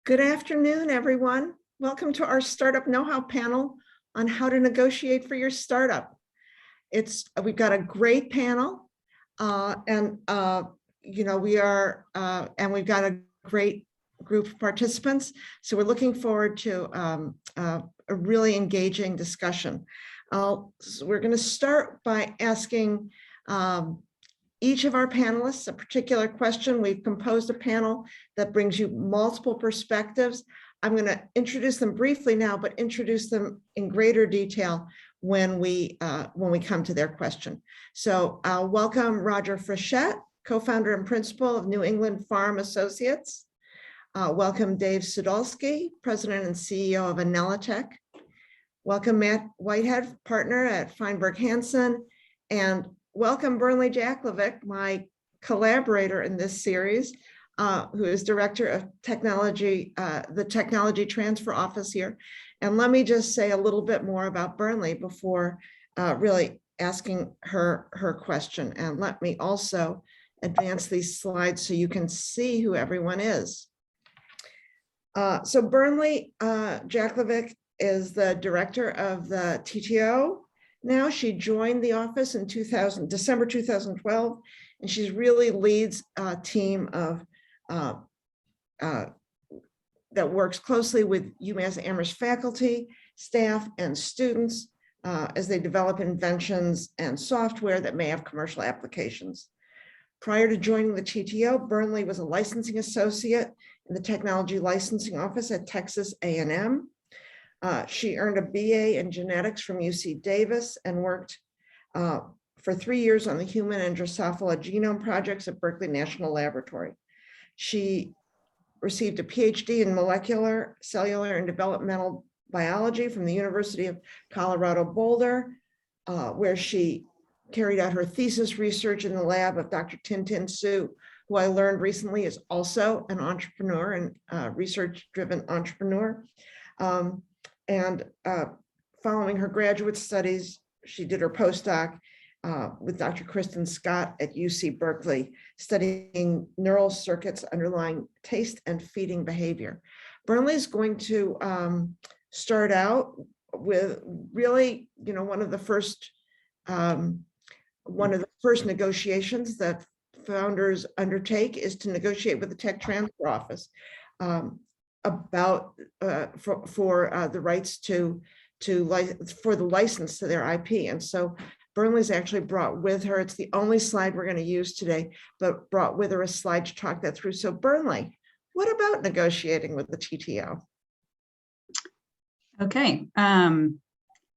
Good afternoon, everyone. Welcome to our Startup Know-How panel on how to negotiate for your startup. We've got a great panel, and we've got a great group of participants. So we're looking forward to a really engaging discussion. So we're going to start by asking each of our panelists a particular question. We've composed a panel that brings you multiple perspectives. I'm going to introduce them briefly now, but introduce them in greater detail when we come to their question. So welcome Roger Frechette, co-founder and principal of New England Farm Associates. Welcome Dave Sudolsky, president and CEO of Anelitech. Welcome Matt Whitehead, partner at Feinberg Hansen, and welcome Burnley Jaklovic, my collaborator in this series, who is director of technology, the Technology Transfer Office here. And let me just say a little bit more about Burnley before really asking her question. And let me also advance these slides so you can see who everyone is. So Burnley Jaklovic is the director of the TTO. Now she joined the office in December 2012, and she really leads a team of that works closely with UMass Amherst faculty, staff, and students as they develop inventions and software that may have commercial applications. Prior to joining the TTO, Burnley was a licensing associate in the Technology Licensing Office at Texas A&M. She earned a BA in genetics from UC Davis and worked for 3 years on the human and Drosophila genome projects at Berkeley National Laboratory. She received a PhD in molecular, cellular, and developmental biology from the University of Colorado Boulder, where she carried out her thesis research in the lab of Dr. Tintin Su, who I learned recently is also an entrepreneur and research-driven entrepreneur. And following her graduate studies, she did her postdoc with Dr. Kristen Scott at UC Berkeley, studying neural circuits underlying taste and feeding behavior. Burnley is going to start out with really, one of the first negotiations that founders undertake is to negotiate with the Tech Transfer Office about for the rights for the license to their IP. And so Burnley's actually brought with her, it's the only slide we're going to use today, but brought with her a slide to talk that through. So Burnley, what about negotiating with the TTO? Okay,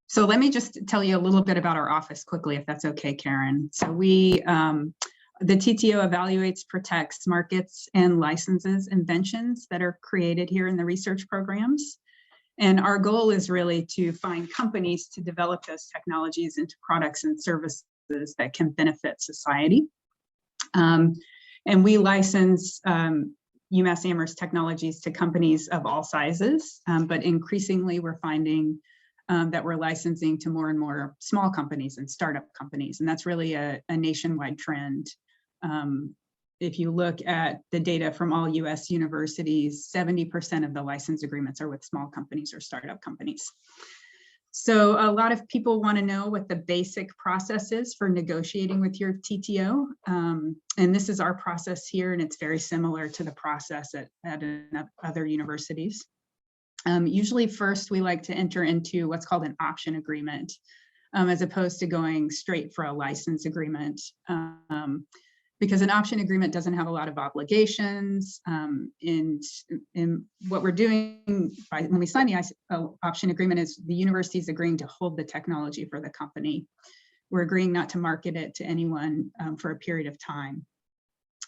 so let me just tell you a little bit about our office quickly, if that's okay, Karen. So the TTO evaluates, protects, markets, and licenses inventions that are created here in the research programs. And our goal is really to find companies to develop those technologies into products and services that can benefit society. And we license UMass Amherst technologies to companies of all sizes, but increasingly we're finding that we're licensing to more and more small companies and startup companies. And that's really a nationwide trend. If you look at the data from all US universities, 70% of the license agreements are with small companies or startup companies. So a lot of people want to know what the basic process is for negotiating with your TTO. And this is our process here, and it's very similar to the process at other universities. Usually first, we like to enter into what's called an option agreement, as opposed to going straight for a license agreement. Because an option agreement doesn't have a lot of obligations. And what we're doing when we sign the option agreement is the university is agreeing to hold the technology for the company. We're agreeing not to market it to anyone for a period of time.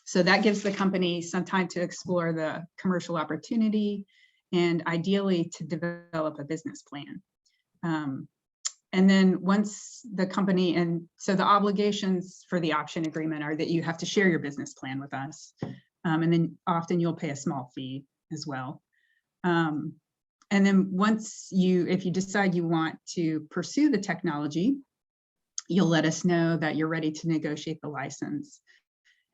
So that gives the company some time to explore the commercial opportunity and ideally to develop a business plan. And then once the company, and so the obligations for the option agreement are that you have to share your business plan with us. And then often you'll pay a small fee as well. And then if you decide you want to pursue the technology, you'll let us know that you're ready to negotiate the license.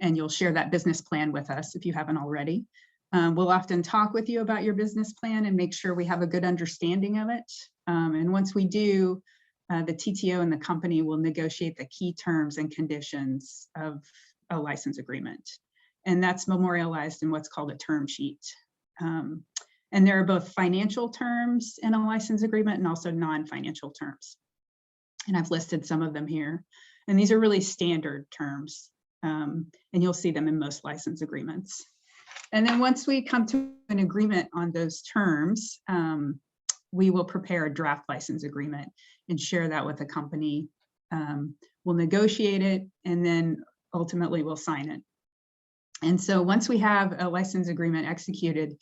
And you'll share that business plan with us if you haven't already. We'll often talk with you about your business plan and make sure we have a good understanding of it. And once we do, the TTO and the company will negotiate the key terms and conditions of a license agreement. And that's memorialized in what's called a term sheet. And there are both financial terms in a license agreement and also non-financial terms. And I've listed some of them here. And these are really standard terms. And you'll see them in most license agreements. And then once we come to an agreement on those terms, we will prepare a draft license agreement and share that with the company. We'll negotiate it, and then ultimately we'll sign it. And so once we have a license agreement executed,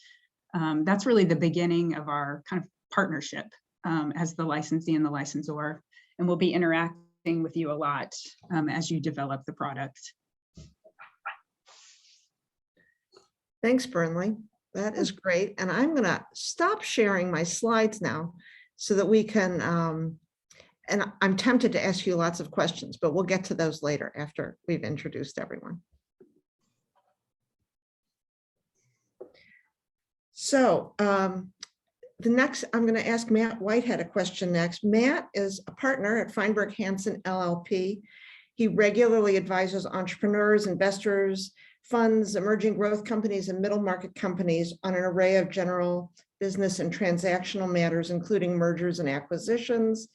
that's really the beginning of our kind of partnership as the licensee and the licensor. And we'll be interacting with you a lot as you develop the product. Thanks, Burnley. That is great. And I'm going to stop sharing my slides now so that we can, and I'm tempted to ask you lots of questions, but we'll get to those later after we've introduced everyone. So the next, I'm going to ask Matt Whitehead a question next. Matt is a partner at Feinberg Hansen LLP. He regularly advises entrepreneurs, investors, funds, emerging growth companies, and middle market companies on an array of general business and transactional matters, including mergers and acquisitions,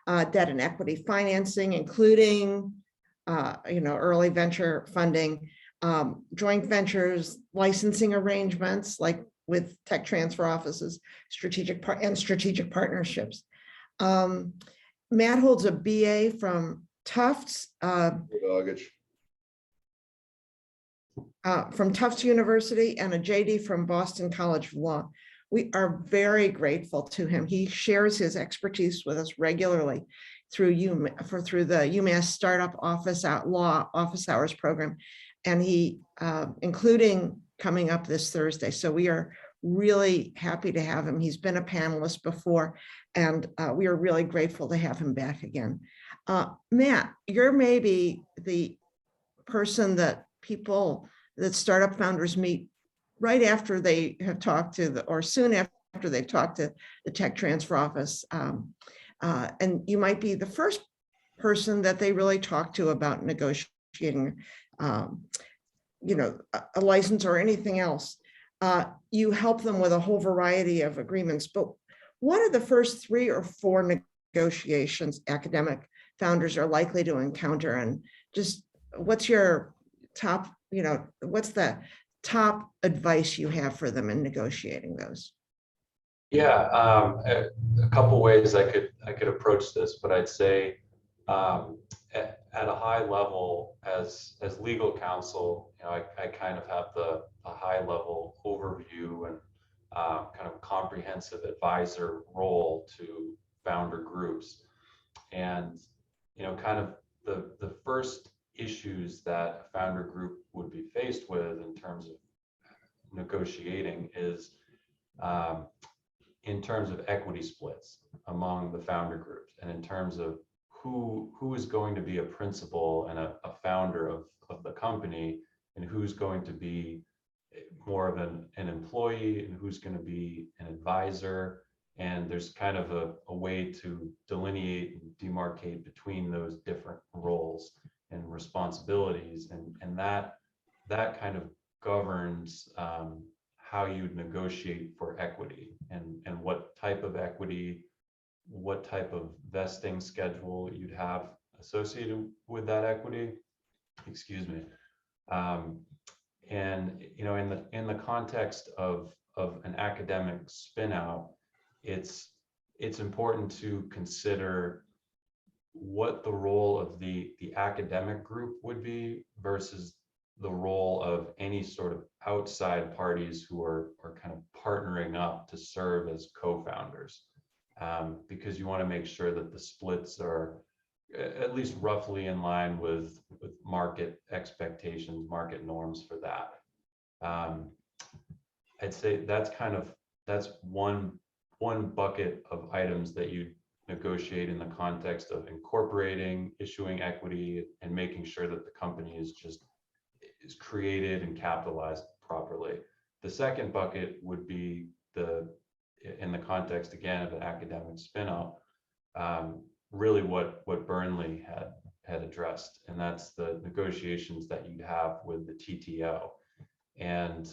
debt and equity financing, including early venture funding, joint ventures, licensing arrangements like with tech transfer offices, strategic partnerships. Matt holds a BA from Tufts. From Tufts University and a JD from Boston College of Law. We are very grateful to him. He shares his expertise with us regularly through the UMass Startup Law Office Hours program, and he, including coming up this Thursday. So we are really happy to have him. He's been a panelist before, and we are really grateful to have him back again. Matt, you're maybe the person that startup founders meet right after they have talked to or soon after they've talked to the tech transfer office. And you might be the first person that they really talk to about negotiating, a license or anything else. You help them with a whole variety of agreements, but what are the first 3 or 4 negotiations academic founders are likely to encounter? And just what's your top, what's the top advice you have for them in negotiating those? Yeah, a couple ways I could approach this, but I'd say at a high level, as legal counsel, I kind of have a high level overview and kind of comprehensive advisor role to founder groups, and kind of the first issues that a founder group would be faced with in terms of negotiating is in terms of equity splits among the founder groups, and in terms of who is going to be a principal and a founder of the company, and who's going to be more of an employee, and who's going to be an advisor. And there's kind of a way to delineate and demarcate between those different roles and responsibilities, and that kind of governs how you'd negotiate for equity, and what type of equity, what type of vesting schedule you'd have associated with that equity. Excuse me. And in the context of an academic spin out, it's important to consider what the role of the academic group would be versus the role of any sort of outside parties who are kind of partnering up to serve as co-founders, because you want to make sure that the splits are at least roughly in line with market expectations, market norms for that. I'd say that's one bucket of items that you negotiate in the context of incorporating, issuing equity, and making sure that the company is created and capitalized properly. The second bucket would be in the context again of an academic spin-out, really what Burnley had addressed, and that's the negotiations that you'd have with the TTO. And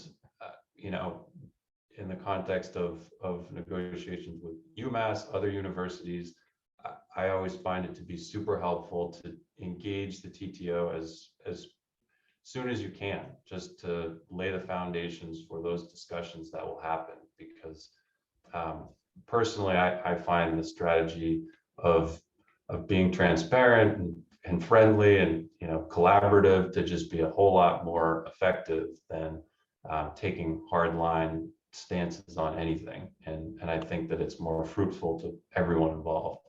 in the context of negotiations with UMass, other universities, I always find it to be super helpful to engage the TTO as soon as you can, just to lay the foundations for those discussions that will happen. Because personally, I find the strategy of being transparent and friendly and collaborative to just be a whole lot more effective than taking hardline stances on anything. And I think that it's more fruitful to everyone involved.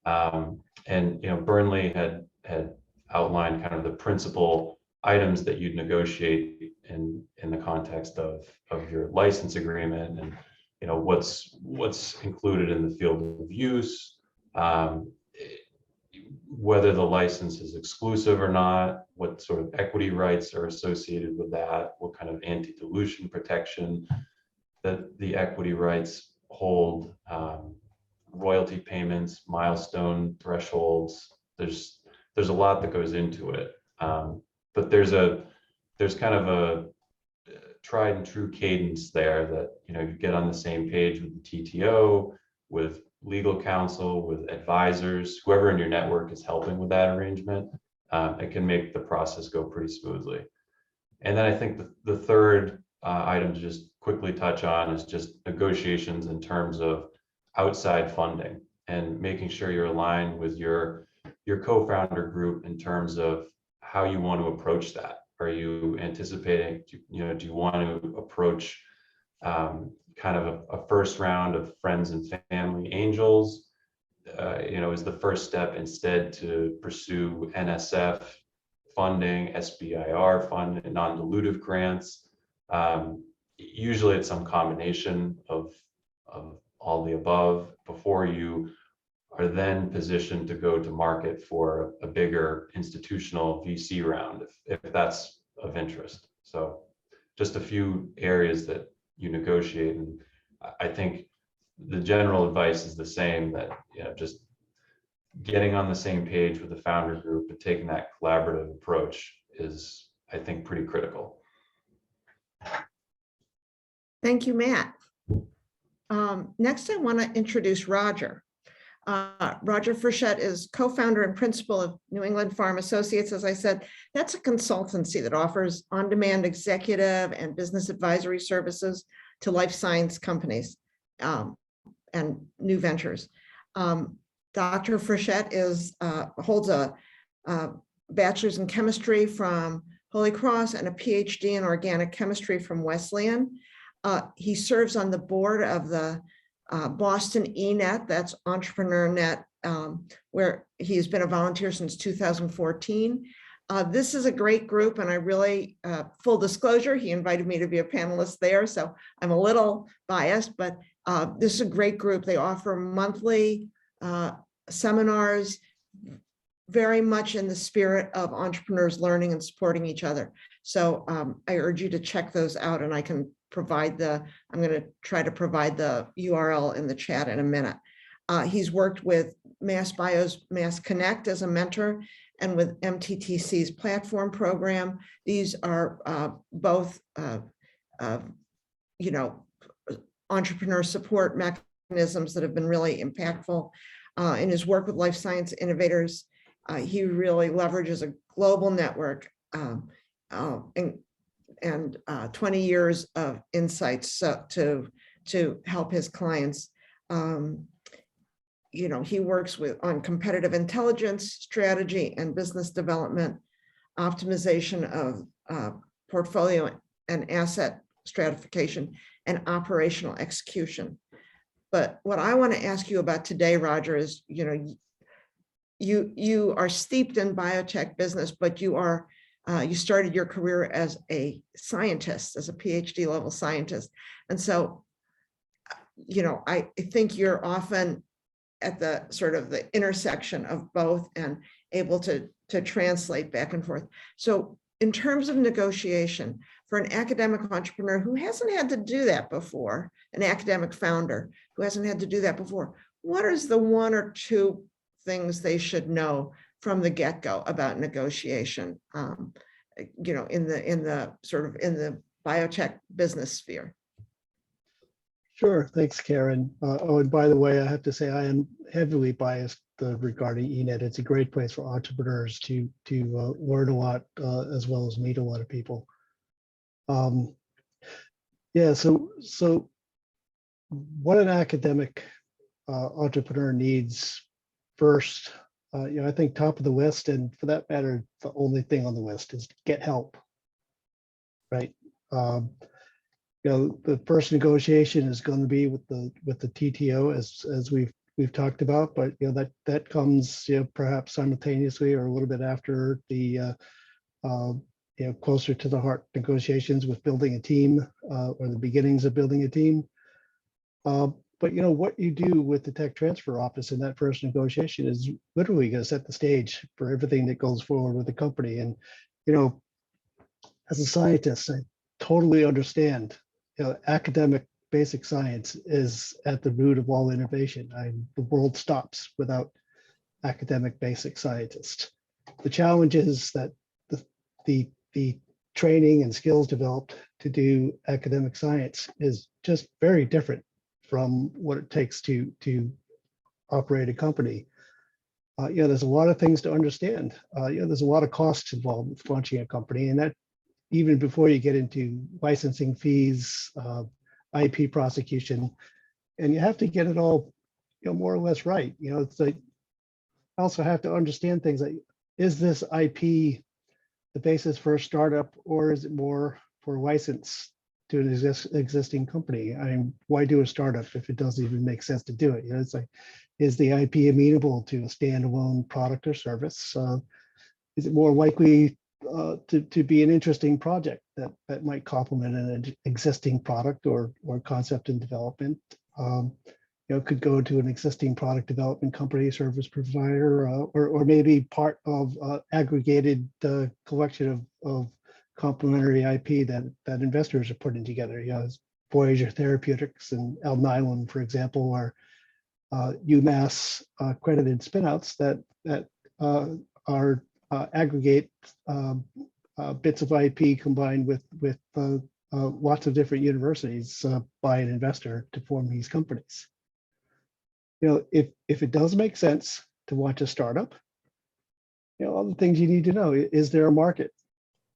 And Burnley had outlined kind of the principal items that you'd negotiate in the context of your license agreement, and what's included in the field of use, whether the license is exclusive or not, what sort of equity rights are associated with that, what kind of anti-dilution protection that the equity rights hold, royalty payments, milestone thresholds. There's a lot that goes into it, but there's kind of a tried and true cadence there that you get on the same page with the TTO, with legal counsel, with advisors, whoever in your network is helping with that arrangement. It can make the process go pretty smoothly. And then I think the third item to just quickly touch on is just negotiations in terms of outside funding, and making sure you're aligned with your co-founder group in terms of how you want to approach that. Are you anticipating, do you want to approach kind of a first round of friends and family angels? Is the first step instead to pursue NSF funding, SBIR funding, non-dilutive grants? Usually it's some combination of all the above before you are then positioned to go to market for a bigger institutional VC round, if that's of interest. So just a few areas that you negotiate. And I think the general advice is the same, that just getting on the same page with the founder group and taking that collaborative approach is, I think, pretty critical. Thank you, Matt. Next, I want to introduce Roger. Roger Frechette is co-founder and principal of New England Farm Associates. As I said, that's a consultancy that offers on-demand executive and business advisory services to life science companies and new ventures. Dr. Frechette holds a bachelor's in chemistry from Holy Cross and a PhD in organic chemistry from Wesleyan. He serves on the board of the Boston ENET, that's Entrepreneur Net, where he's been a volunteer since 2014. This is a great group, and I really, full disclosure, he invited me to be a panelist there, so I'm a little biased, but this is a great group. They offer monthly seminars, very much in the spirit of entrepreneurs learning and supporting each other. So I urge you to check those out, and I can provide I'm going to try to provide the URL in the chat in a minute. He's worked with MassBio's Mass Connect as a mentor, and with MTTC's platform program. These are both, entrepreneur support mechanisms that have been really impactful. In his work with life science innovators, he really leverages a global network and 20 years of insights to help his clients. He works on competitive intelligence, strategy, and business development, optimization of portfolio and asset stratification, and operational execution. But what I want to ask you about today, Roger, is you are steeped in biotech business, but you started your career as a scientist, as a PhD level scientist. And so, I think you're often at the sort of the intersection of both and able to translate back and forth. So in terms of negotiation, for an academic entrepreneur who hasn't had to do that before, an academic founder who hasn't had to do that before, what is the one or two things they should know from the get-go about negotiation, you know, in the sort of in the biotech business sphere? Sure, thanks, Karen. Oh, and by the way, I have to say I am heavily biased regarding ENET. It's a great place for entrepreneurs to learn a lot as well as meet a lot of people. Yeah, so what an academic entrepreneur needs first, you know, I think top of the list, and for that matter, the only thing on the list is get help, right? You know, the first negotiation is going to be with the TTO, as we've talked about, but you know that comes, you know, perhaps simultaneously or a little bit after the you know, closer to the heart negotiations with building a team or the beginnings of building a team. But you know what you do with the tech transfer office in that first negotiation is literally going to set the stage for everything that goes forward with the company. And you know, as a scientist, I totally understand. You know, academic basic science is at the root of all innovation. The world stops without academic basic scientists. The challenge is that the training and skills developed to do academic science is just very different from what it takes to operate a company. You know, there's a lot of things to understand. You know, there's a lot of costs involved with launching a company, and that even before you get into licensing fees, IP prosecution, and you have to get it all, you know, more or less right. You know, it's like, I also have to understand things like, is this IP the basis for a startup, or is it more for license to an existing company? I mean, why do a startup if it doesn't even make sense to do it? You know, it's like, is the IP amenable to a standalone product or service? Is it more likely to be an interesting project that might complement an existing product or concept in development? You know, could go to an existing product development company, service provider, or maybe part of aggregated collection of complementary IP that investors are putting together. You know, Voyager Therapeutics and Alnylam, for example, are UMass accredited spinouts that are aggregate bits of IP combined with lots of different universities by an investor to form these companies. You know, if it does make sense to launch a startup, you know, all the things you need to know: is there a market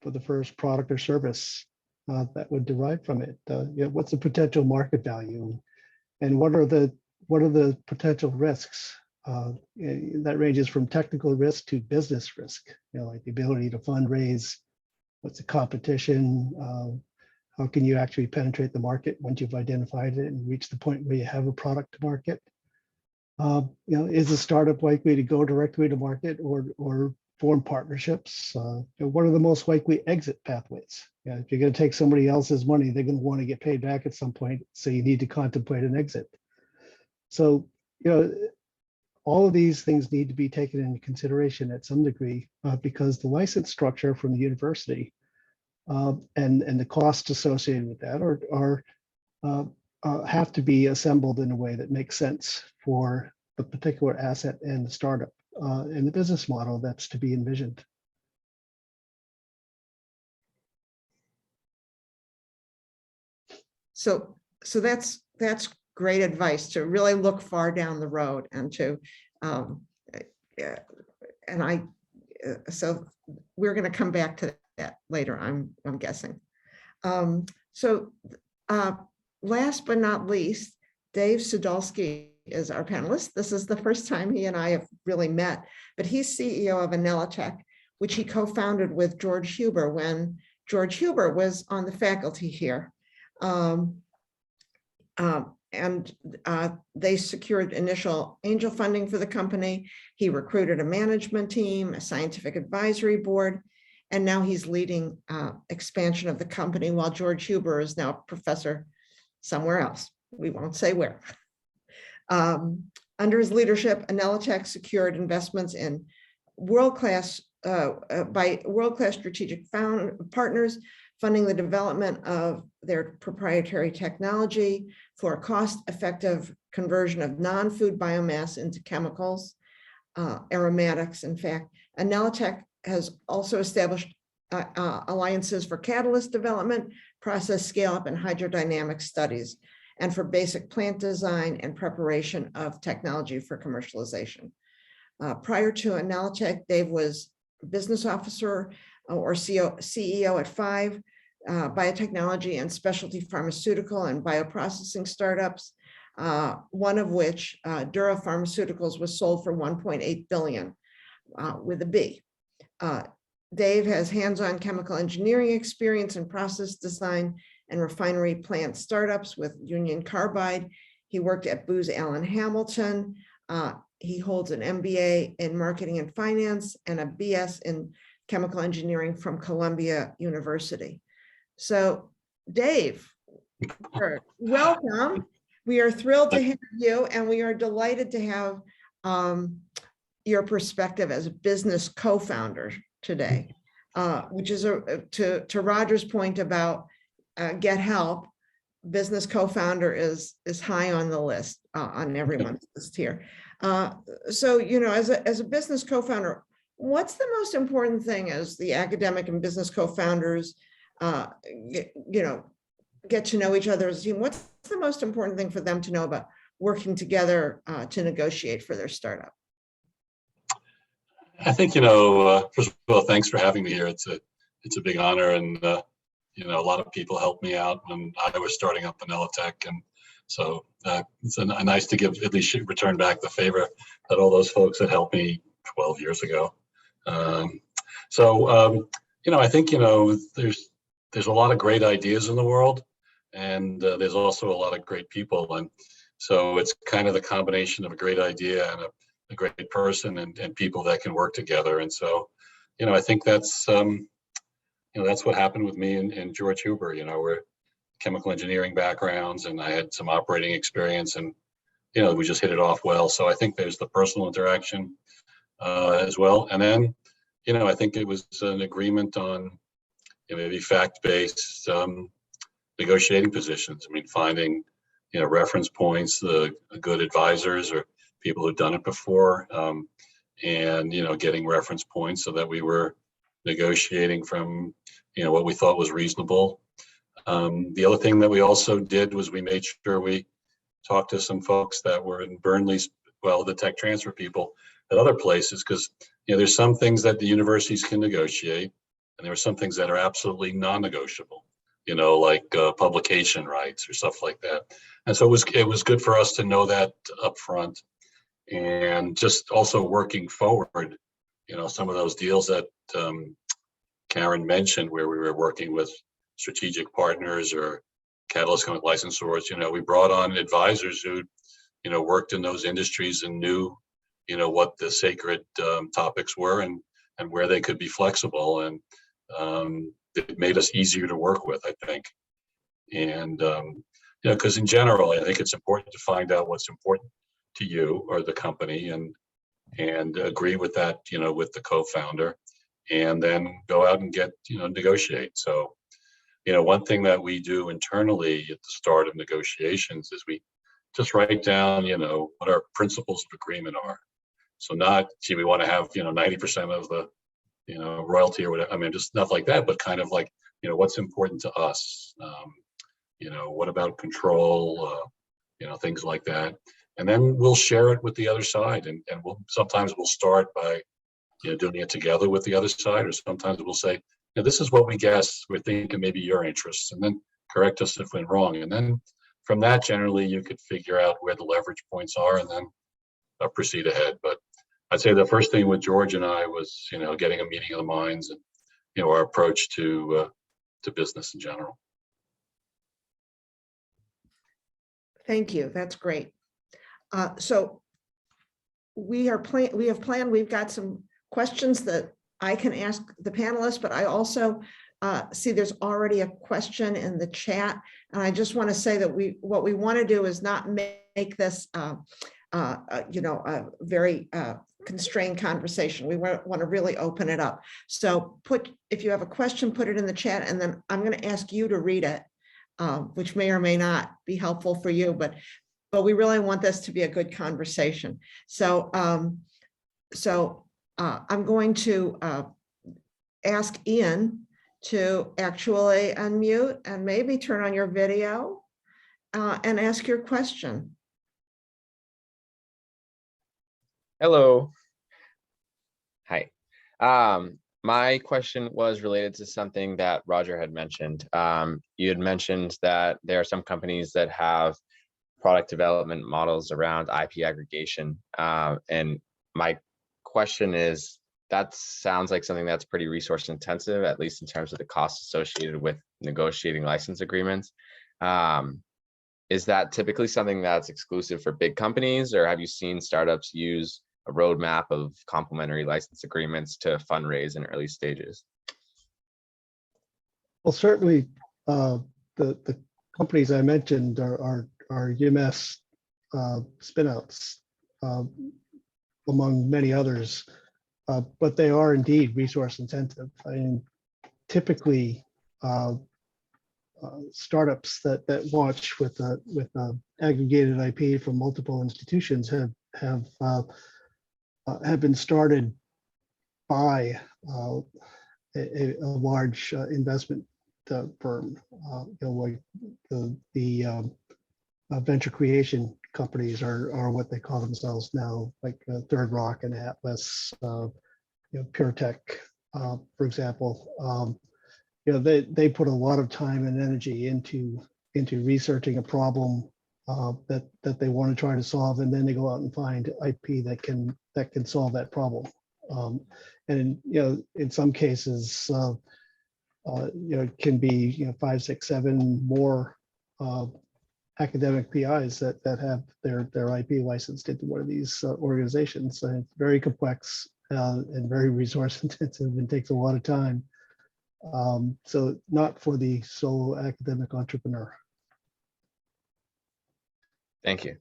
for the first product or service that would derive from it? You know, what's the potential market value, and what are the potential risks? That ranges from technical risk to business risk. You know, like the ability to fundraise. What's the competition? How can you actually penetrate the market once you've identified it and reach the point where you have a product to market? You know, is a startup likely to go directly to market or form partnerships? You know, what are the most likely exit pathways? You know, if you're going to take somebody else's money, they're going to want to get paid back at some point, so you need to contemplate an exit. So, you know, all of these things need to be taken into consideration at some degree because the license structure from the university and the costs associated with that have to be assembled in a way that makes sense for the particular asset and the startup and the business model that's to be envisioned. So that's great advice, to really look far down the road and to so we're going to come back to that later, I'm guessing. So last but not least, Dave Sudolsky is our panelist. This is the first time he and I have really met, but he's CEO of Accelerators, which he co-founded with George Huber when George Huber was on the faculty here. They secured initial angel funding for the company. He recruited a management team, a scientific advisory board, and now he's leading expansion of the company while George Huber is now a professor somewhere else. We won't say where. Under his leadership, Accelerators secured investments in world-class by world-class strategic partners, funding the development of their proprietary technology for cost-effective conversion of non-food biomass into chemicals, aromatics, in fact. And Nelitech has also established alliances for catalyst development, process scale-up, and hydrodynamic studies, and for basic plant design and preparation of technology for commercialization. Prior to Nelitech, Dave was business officer or CEO at 5 biotechnology and specialty pharmaceutical and bioprocessing startups, one of which, Dura Pharmaceuticals, was sold for $1.8 billion with a B. Dave has hands-on chemical engineering experience in process design and refinery plant startups with Union Carbide. He worked at Booz Allen Hamilton. He holds an MBA in marketing and finance and a BS in chemical engineering from Columbia University. So Dave, welcome. We are thrilled to have you, and we are delighted to have your perspective as a business co-founder today, which is to Roger's point about get help. Business co-founder is high on the list, on everyone's list here. So, you know, as a business co-founder, what's the most important thing as the academic and business co-founders, you know, get to know each other as a team? What's the most important thing for them to know about working together to negotiate for their startup? I think, you know, first of all, thanks for having me here. It's a big honor, and you know, a lot of people helped me out when I was starting up Nelitech, and so it's nice to give, at least return back the favor that all those folks that helped me 12 years ago. You know, I think, you know, there's a lot of great ideas in the world, and there's also a lot of great people, and so it's kind of the combination of a great idea and a great person and people that can work together. And so, you know, I think that's you know, that's what happened with me and George Huber. You know, we're chemical engineering backgrounds, and I had some operating experience, and you know, we just hit it off well. So I think there's the personal interaction as well. And then, you know, I think it was an agreement on, you know, maybe fact-based negotiating positions. I mean, finding, you know, reference points, the good advisors or people who've done it before, and, you know, getting reference points so that we were negotiating from, you know, what we thought was reasonable. The other thing that we also did was we made sure we talked to some folks that were in Burnley's, well, the tech transfer people at other places, because, you know, there's some things that the universities can negotiate, and there are some things that are absolutely non-negotiable, you know, like publication rights or stuff like that. And so it was good for us to know that up front, and just also working forward, you know, some of those deals that Karen mentioned, where we were working with strategic partners or catalyst licensors. You know, we brought on advisors who, you know, worked in those industries and knew, you know, what the sacred topics were and where they could be flexible, and it made us easier to work with, I think. And you know, because in general, I think it's important to find out what's important to you or the company, and agree with that, you know, with the co-founder, and then go out and get, you know, negotiate. So, you know, one thing that we do internally at the start of negotiations is we just write down, you know, what our principles of agreement are. So not, gee, we want to have, you know, 90% of the, you know, royalty or whatever. I mean, just stuff like that, but kind of like, you know, what's important to us. You know, what about control, you know, things like that. And then we'll share it with the other side, and sometimes we'll start by, you know, doing it together with the other side, or sometimes we'll say, you know, this is what we guess, we're thinking maybe your interests, and then correct us if we're wrong. And then from that, generally, you could figure out where the leverage points are, and then proceed ahead. But I'd say the first thing with George and I was, you know, getting a meeting of the minds, and, you know, our approach to business in general. Thank you. That's great. So we've got some questions that I can ask the panelists, but I also see there's already a question in the chat. And I just want to say that what we want to do is not make this, you know, a very constrained conversation. We want to really open it up. So if you have a question, put it in the chat, and then I'm going to ask you to read it, which may or may not be helpful for you, but we really want this to be a good conversation. So I'm going to ask Ian to actually unmute and maybe turn on your video and ask your question. Hello. Hi. My question was related to something that Roger had mentioned. You had mentioned that there are some companies that have product development models around IP aggregation. And my question is, that sounds like something that's pretty resource intensive, at least in terms of the costs associated with negotiating license agreements. Is that typically something that's exclusive for big companies, or have you seen startups use a roadmap of complementary license agreements to fundraise in early stages? Well, certainly the companies I mentioned are UMS spinouts, among many others, but they are indeed resource intensive. I mean, typically startups that launch with aggregated IP from multiple institutions have been started by a large investment firm, like the venture creation companies are what they call themselves now, like Third Rock and Atlas, PureTech, for example. They put a lot of time and energy into researching a problem that they want to try to solve, and then they go out and find IP that can solve that problem. And in some cases, it can be 5, 6, 7 more academic PIs that have their IP licensed into one of these organizations. And it's very complex and very resource intensive and takes a lot of time. So not for the solo academic entrepreneur. Thank you.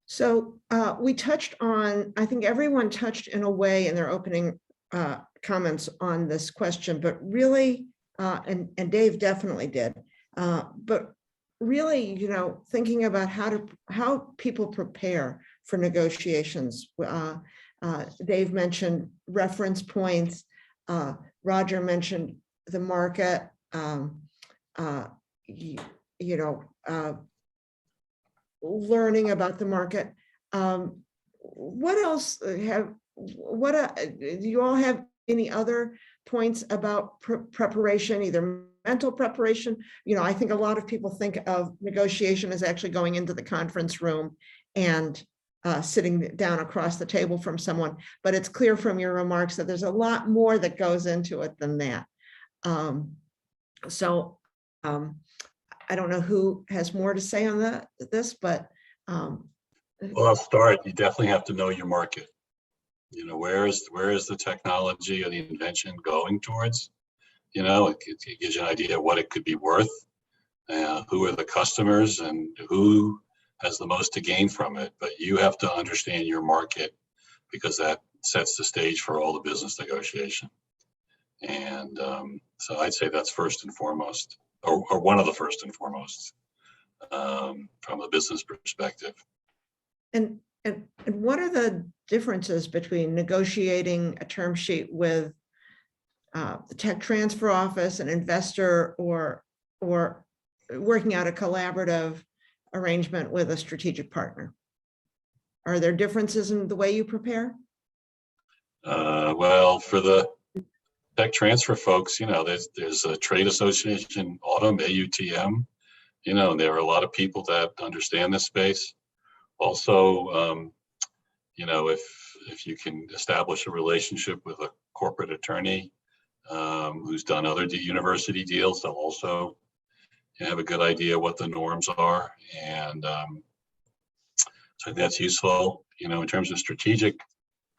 So we touched on, I think everyone touched in a way in their opening comments on this question, but really, and Dave definitely did, but really, thinking about how people prepare for negotiations. Dave mentioned reference points. Roger mentioned the market. Learning about the market. What else do you all have any other points about preparation, either mental preparation? I think a lot of people think of negotiation as actually going into the conference room and sitting down across the table from someone, but it's clear from your remarks that there's a lot more that goes into it than that. I don't know who has more to say on this, but. Well, I'll start. You definitely have to know your market. Where is the technology or the invention going towards? It gives you an idea of what it could be worth, who are the customers, and who has the most to gain from it. But you have to understand your market, because that sets the stage for all the business negotiation. And so I'd say that's first and foremost, or one of the first and foremost, from a business perspective. And what are the differences between negotiating a term sheet with the tech transfer office, an investor, or working out a collaborative arrangement with a strategic partner? Are there differences in the way you prepare? Well, for the tech transfer folks, there's a trade association, Autumn, AUTM. There are a lot of people that understand this space. Also, if you can establish a relationship with a corporate attorney who's done other university deals, they'll also have a good idea what the norms are. And so that's useful. In terms of strategic,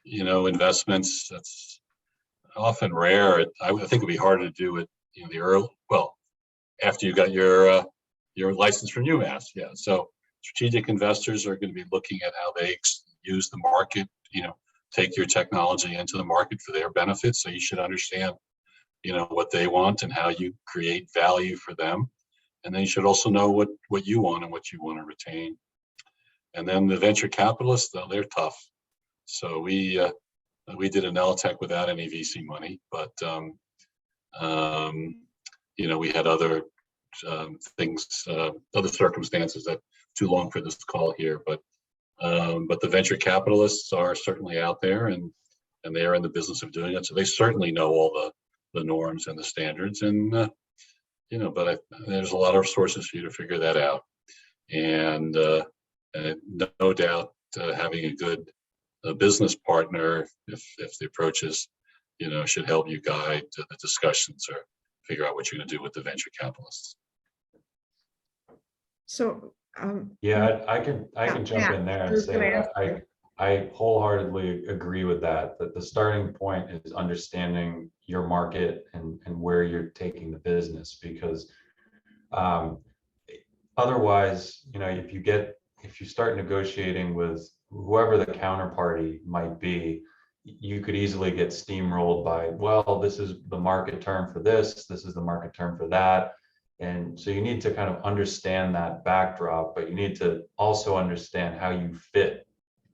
investments, that's often rare. I think it'd be harder to do it in the early, after you got your license from UMass. Yeah. So strategic investors are going to be looking at how they use the market, take your technology into the market for their benefit. So you should understand, what they want and how you create value for them. And then you should also know what you want and what you want to retain. And then the venture capitalists, they're tough. So we did an LTech without any VC money, but we had other things, other circumstances that too long for this call here. But the venture capitalists are certainly out there, and they are in the business of doing it. So they certainly know all the norms and the standards, and but there's a lot of sources for you to figure that out. And no doubt having a good business partner, if the approach is, should help you guide the discussions or figure out what you're going to do with the venture capitalists. So Yeah, I can jump yeah, in there I and was say gonna that ask you. I wholeheartedly agree with that the starting point is understanding your market and where you're taking the business, because otherwise, if you start negotiating with whoever the counterparty might be, you could easily get steamrolled by, well, this is the market term for this is the market term for that. And so you need to kind of understand that backdrop, but you need to also understand how you fit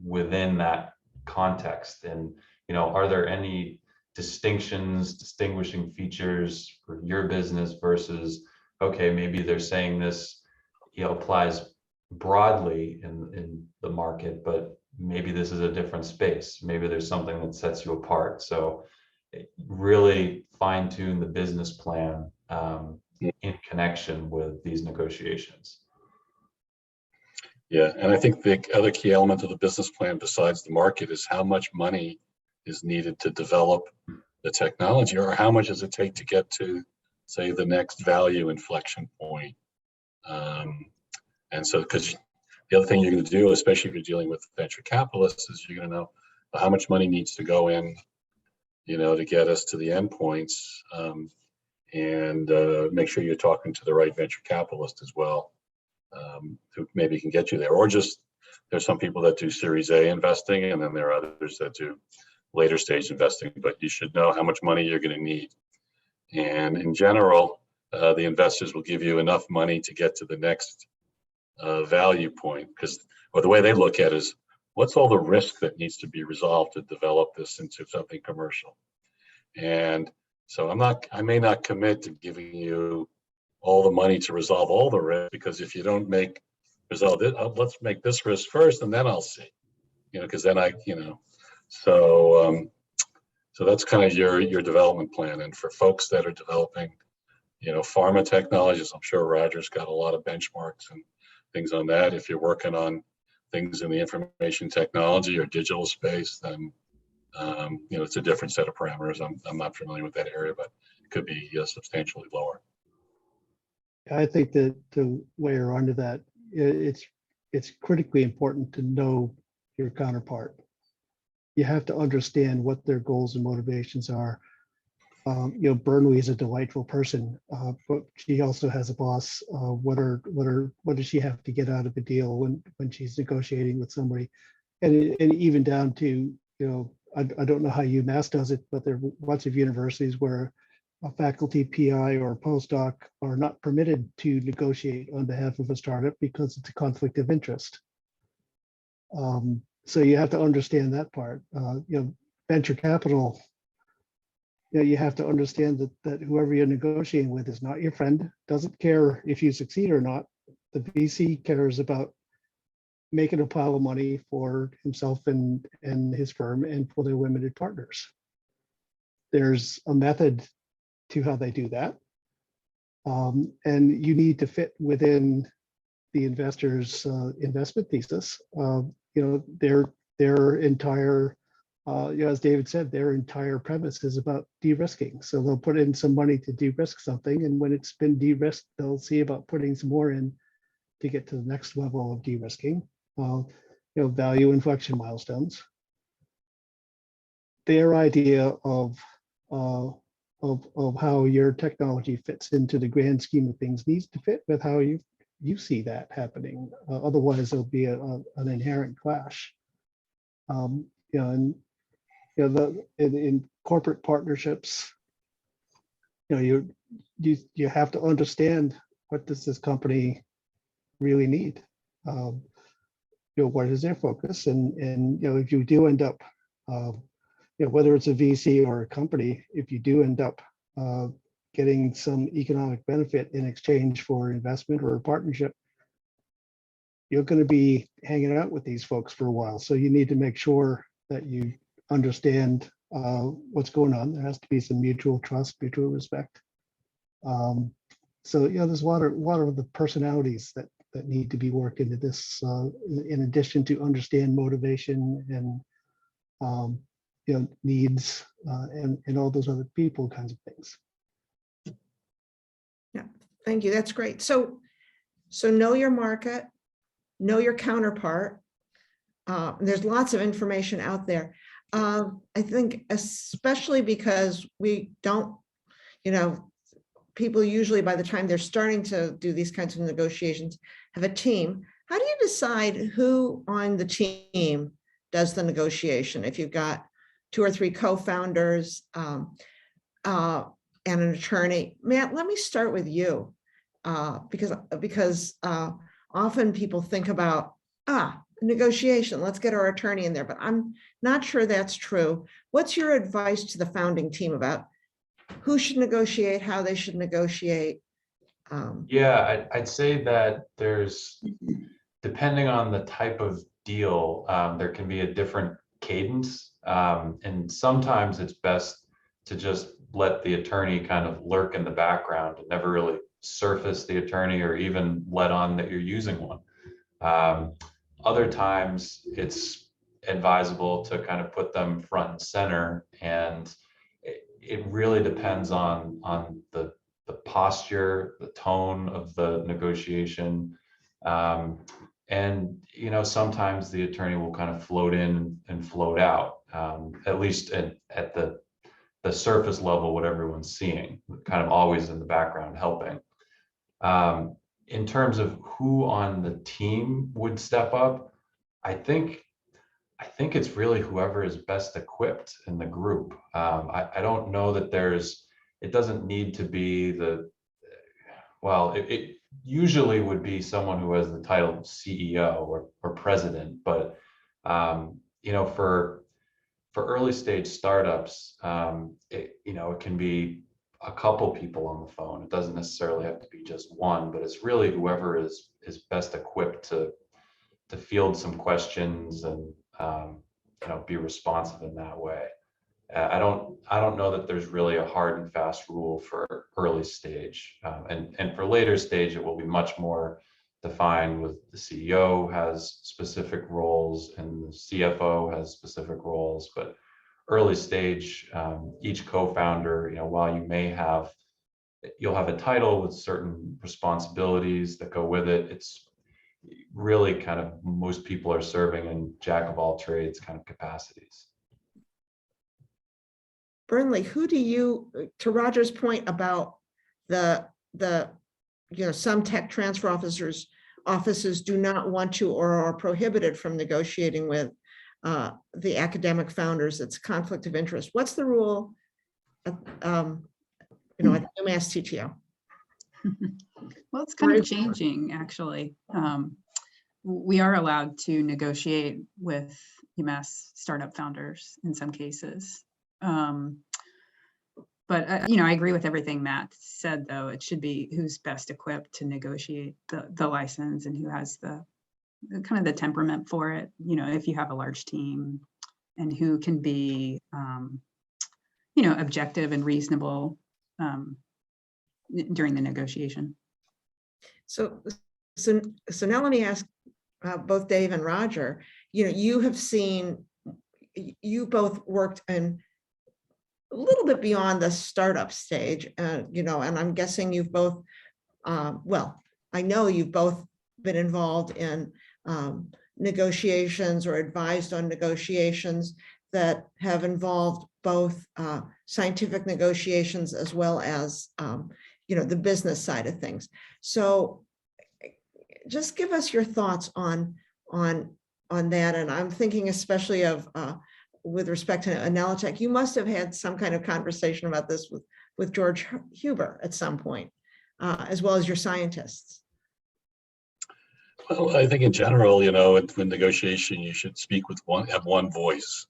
within that context. And, are there any distinguishing features for your business versus, okay, maybe they're saying this, applies broadly in the market, but maybe this is a different space. Maybe there's something that sets you apart. So really fine tune the business plan in connection with these negotiations. Yeah, and I think the other key element of the business plan besides the market is how much money is needed to develop the technology, or how much does it take to get to, say, the next value inflection point. And so, because the other thing you're going to do, especially if you're dealing with venture capitalists, is you're going to know how much money needs to go in, to get us to the endpoints, and make sure you're talking to the right venture capitalist as well, who maybe can get you there. Or just, there's some people that do Series A investing, and then there are others that do later stage investing, but you should know how much money you're going to need. And in general, the investors will give you enough money to get to the next value point, or the way they look at it is, what's all the risk that needs to be resolved to develop this into something commercial? And so I may not commit to giving you all the money to resolve all the risk, because if you don't resolve it, let's make this risk first and then I'll see, because then so that's kind of your development plan. And for folks that are developing, pharma technologies, I'm sure Roger's got a lot of benchmarks and things on that. If you're working on things in the information technology or digital space, then it's a different set of parameters. I'm not familiar with that area, but it could be substantially lower. I think that the way around to that, it's critically important to know your counterpart. You have to understand what their goals and motivations are. Burnley is a delightful person, but she also has a boss. What does she have to get out of a deal when she's negotiating with somebody? And even down to, I don't know how UMass does it, but there are lots of universities where a faculty PI or postdoc are not permitted to negotiate on behalf of a startup because it's a conflict of interest. So you have to understand that part. Venture capital, you have to understand that whoever you're negotiating with is not your friend, doesn't care if you succeed or not. The VC cares about making a pile of money for himself and his firm and for their limited partners. There's a method to how they do that. And you need to fit within the investor's investment thesis. Their entire, as David said, their entire premise is about de-risking. So they'll put in some money to de-risk something, and when it's been de-risked, they'll see about putting some more in to get to the next level of de-risking. Value inflection milestones. Their idea of how your technology fits into the grand scheme of things needs to fit with how you you see that happening. Otherwise, there'll be an inherent clash. You know, and you know, in corporate partnerships, you know, you have to understand, what does this company really need? You know, what is their focus? And you know, if you do end up, you know, whether it's a VC or a company, if you do end up getting some economic benefit in exchange for investment or a partnership, you're going to be hanging out with these folks for a while. So you need to make sure that you understand what's going on. There has to be some mutual trust, mutual respect. So you know, there's a lot of the personalities that need to be worked into this, in addition to understand motivation and you know, needs and all those other people kinds of things. Yeah, thank you. That's great. So know your market, know your counterpart. There's lots of information out there. I think especially because we don't, you know, people usually by the time they're starting to do these kinds of negotiations have a team. How do you decide who on the team does the negotiation? If you've got 2 or 3 co-founders and an attorney. Matt, let me start with you because often people think about negotiation, let's get our attorney in there, but I'm not sure that's true. What's your advice to the founding team about who should negotiate, how they should negotiate? Yeah, I'd say that there's, depending on the type of deal, there can be a different cadence. And sometimes it's best to just let the attorney kind of lurk in the background and never really surface the attorney or even let on that you're using one. Other times it's advisable to kind of put them front and center, and it really depends on the posture, the tone of the negotiation. And, you know, sometimes the attorney will kind of float in and float out, at least at the surface level, what everyone's seeing, kind of always in the background helping. In terms of who on the team would step up, I think it's really whoever is best equipped in the group. I don't know that it doesn't need to be it usually would be someone who has the title of CEO or president, but you know, for early stage startups, you know, it can be a couple people on the phone. It doesn't necessarily have to be just one, but it's really whoever is best equipped to field some questions and you know, be responsive in that way. I don't know that there's really a hard and fast rule for early stage, and for later stage it will be much more defined, with the CEO has specific roles and the CFO has specific roles. But early stage, each co-founder, you know, while you'll have a title with certain responsibilities that go with it, it's really kind of, most people are serving in jack of all trades kind of capacities. Burnley, who do you, to Roger's point about the you know, some tech transfer offices do not want to or are prohibited from negotiating with the academic founders. It's conflict of interest. What's the rule you know, at UMass TTO? Well, it's kind of changing, actually. We are allowed to negotiate with UMass startup founders in some cases. But, you know, I agree with everything Matt said, though. It should be who's best equipped to negotiate the license and who has the kind of the temperament for it, you know, if you have a large team, and who can be, you know, objective and reasonable during the negotiation. So now let me ask both Dave and Roger, you know, you both worked in a little bit beyond the startup stage, you know, and I'm guessing you've both, well, I know you've both been involved in negotiations or advised on negotiations that have involved both scientific negotiations as well as, you know, the business side of things. So just give us your thoughts on that. And I'm thinking especially of with respect to Anelitech, you must have had some kind of conversation about this with George Huber at some point, as well as your scientists. Well, I think in general, you know, in negotiation, you should speak with have one voice.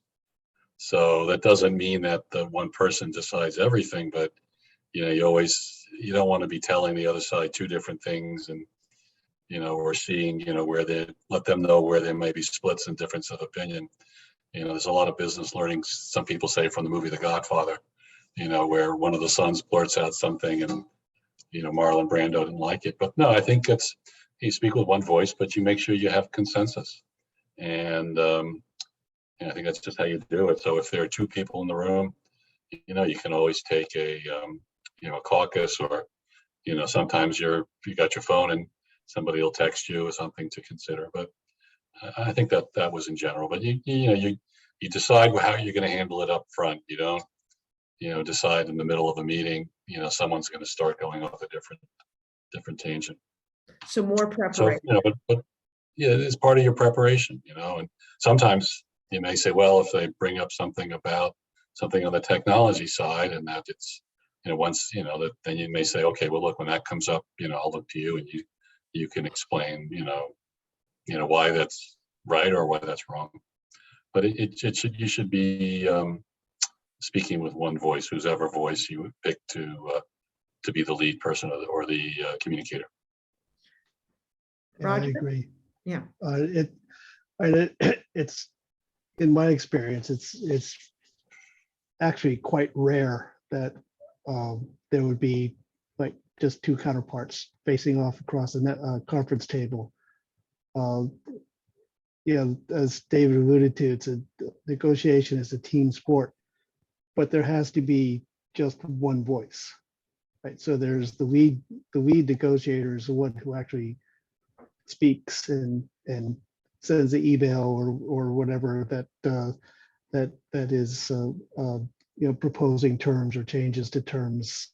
So that doesn't mean that the one person decides everything, but you know, you don't want to be telling the other side two different things, and you know, or seeing, you know, where they let them know where there may be splits and difference of opinion. You know, there's a lot of business learning. Some people say from the movie The Godfather, you know, where one of the sons blurts out something and, you know, Marlon Brando didn't like it. But no, I think you speak with one voice, but you make sure you have consensus. And I think that's just how you do it. So if there are two people in the room, you know, you can always take a caucus, or, you know, sometimes you got your phone and somebody will text you or something to consider. But I think that was in general. But you decide how you're going to handle it up front. You don't, you know, decide in the middle of a meeting, you know, someone's going to start going off a different tangent. So more So, preparation. you know, but yeah, it's part of your preparation, you know, and sometimes you may say, well, if they bring up something about something on the technology side, and that it's, you know, once, you know, that then you may say, okay, well, look, when that comes up, you know, I'll look to you and you can explain, you know, why that's right or why that's wrong. But you should be speaking with one voice, whosever voice you would pick to be the lead person or the communicator. Yeah, I Roger? agree. Yeah. It's in my experience, it's actually quite rare that there would be like just two counterparts facing off across a conference table. As David alluded to, negotiation is a team sport, but there has to be just one voice, right? So there's the lead negotiator is the one who actually speaks and sends the email or whatever that is proposing terms or changes to terms,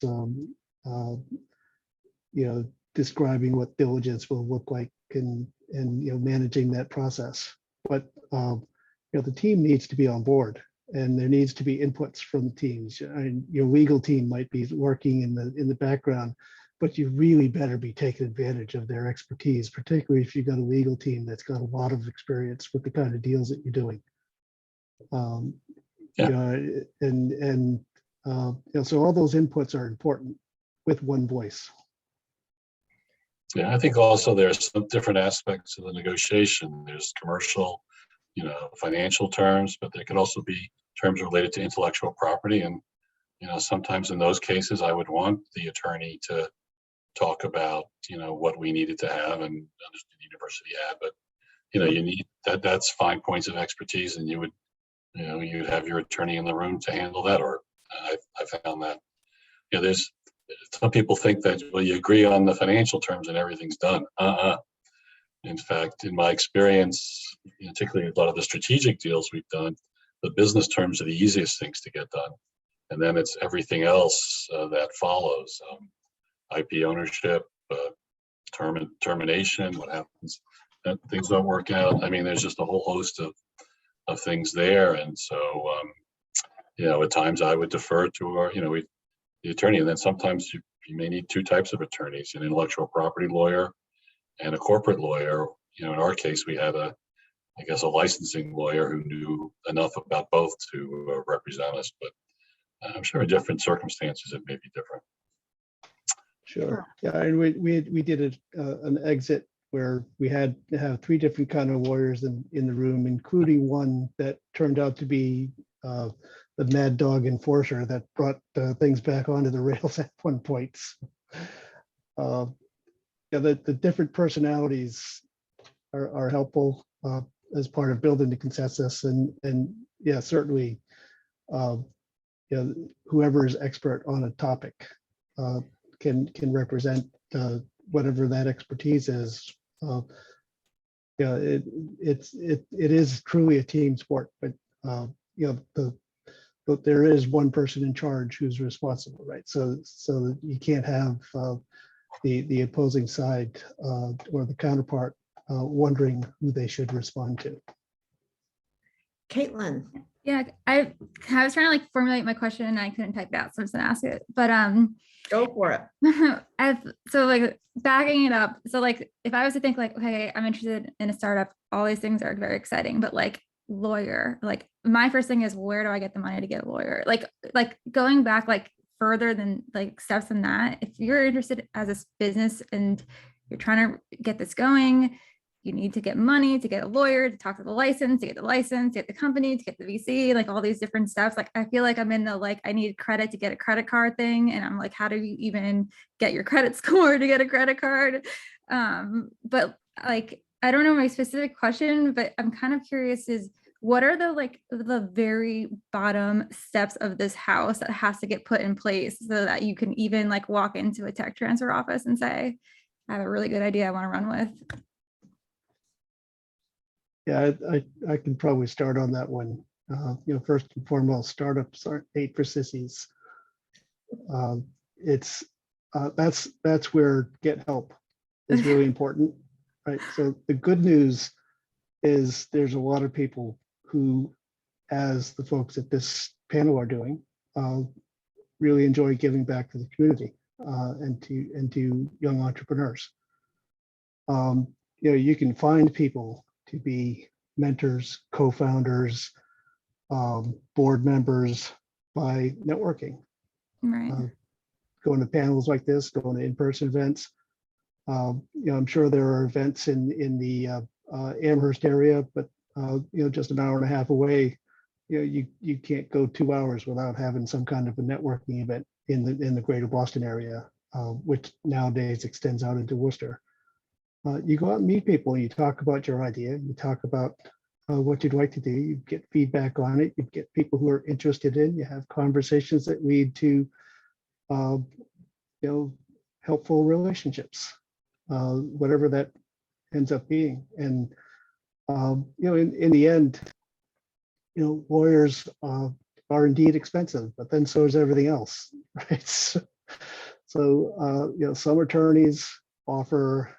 describing what diligence will look like and managing that process. But the team needs to be on board, and there needs to be inputs from the teams. And your legal team might be working in the background, but you really better be taking advantage of their expertise, particularly if you've got a legal team that's got a lot of experience with the kind of deals that you're doing. So all those inputs are important with one voice. Yeah, I think also there's some different aspects of the negotiation. There's commercial, financial terms, but there could also be terms related to intellectual property. And, sometimes in those cases, I would want the attorney to talk about, what we needed to have and understood the university had. But, you need that's fine points of expertise, and you would, you'd have your attorney in the room to handle that. Or I found that, there's some people think that, well, you agree on the financial terms and everything's done. In fact, in my experience, particularly a lot of the strategic deals we've done, the business terms are the easiest things to get done. And then it's everything else that follows. IP ownership, termination, what happens that things don't work out. I mean, there's just a whole host of things there. And so, at times I would defer to the attorney. And then sometimes you may need two types of attorneys, an intellectual property lawyer and a corporate lawyer. In our case, we had a licensing lawyer who knew enough about both to represent us. But I'm sure in different circumstances, it may be different. Sure. Yeah, and we did an exit where we had to have three different kind of lawyers in the room, including one that turned out to be the mad dog enforcer that brought things back onto the rails at one point. The different personalities are helpful as part of building the consensus, and yeah, certainly, whoever is expert on a topic can represent whatever that expertise is. It is truly a team sport, but but there is one person in charge who's responsible, right? So that you can't have the opposing side or the counterpart wondering who they should respond to. Caitlin, Yeah, I was trying to like formulate my question and I couldn't type it out, so I'm just gonna ask it. But go for it. so like backing it up. So like if I was to think like, okay, I'm interested in a startup, all these things are very exciting, but like lawyer, like my first thing is where do I get the money to get a lawyer? Like going back like further than like steps in that, if you're interested as a business and you're trying to get this going, you need to get money to get a lawyer, to talk to the license, to get the license, to get the company, to get the VC, like all these different steps. Like, I feel like I'm in the, like, I need credit to get a credit card thing. And I'm like, how do you even get your credit score to get a credit card? But like, I don't know my specific question, but I'm kind of curious is what are the, like the very bottom steps of this house that has to get put in place so that you can even like walk into a tech transfer office and say, I have a really good idea I want to run with. Yeah, I can probably start on that one. First and foremost, startups aren't made for sissies. That's where get help is really important, right? So the good news is there's a lot of people who, as the folks at this panel are doing, really enjoy giving back to the community and to young entrepreneurs. You can find people to be mentors, co-founders, board members by networking. Right. Going to panels like this, going to in-person events. I'm sure there are events in the Amherst area, but just an hour and a half away, you can't go 2 hours without having some kind of a networking event in the greater Boston area, which nowadays extends out into Worcester. You go out and meet people, you talk about your idea, you talk about what you'd like to do, you get feedback on it, you get people who are interested in, you have conversations that lead to helpful relationships, whatever that ends up being. And in the end, lawyers are indeed expensive, but then so is everything else, right? So some attorneys offer